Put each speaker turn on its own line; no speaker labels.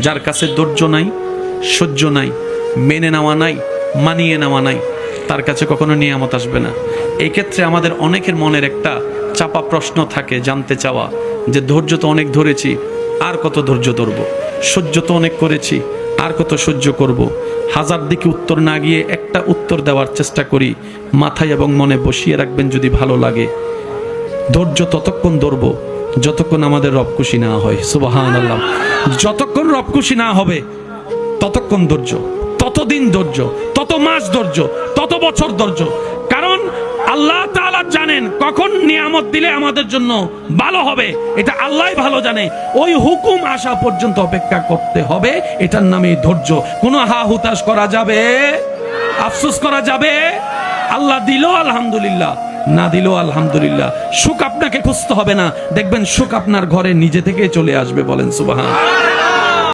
যার কাছে ধৈর্য নাই, সহ্য নাই, মেনে নেওয়া নাই, মানিয়ে নেওয়া নাই, তার কাছে কখনো নিয়ামত আসবে না। এই ক্ষেত্রে আমাদের অনেকের মনের একটা চাপা প্রশ্ন থাকে, জানতে চাওয়া যে ধৈর্য তো অনেক ধরেছি, আর কত ধৈর্য ধরবো, সহ্য তো অনেক করেছি, আর কত সহ্য করব। হাজার দিকে উত্তর না গিয়ে একটা উত্তর দেওয়ার চেষ্টা করি, মাথায় এবং মনে বসিয়ে রাখবেন যদি ভালো লাগে। ধৈর্য ততক্ষণ ধরবো যতক্ষণ আমাদের রব খুশি না হয়। সুবহানাল্লাহ। যতক্ষণ রব খুশি না হবে ততক্ষণ ধৈর্য, ততদিন ধৈর্য, তত মাস ধৈর্য, তত বছর ধৈর্য। কারণ আল্লাহ তাআলা জানেন কখন নিয়ামত দিলে আমাদের জন্য ভালো হবে, এটা আল্লাহই ভালো জানে। ওই হুকুম আসা পর্যন্ত অপেক্ষা করতে হবে, এটার নামই ধৈর্য। কোনো হা হুতাশ করা যাবে, আফসোস করা যাবে? আল্লাহ দিল আলহামদুলিল্লাহ, না দিল আলহামদুলিল্লাহ। সুখ আপনাকে খুঁজতে হবে না, দেখবেন সুখ আপনার ঘরে নিজে থেকেই চলে আসবে। বলেন সুবহান।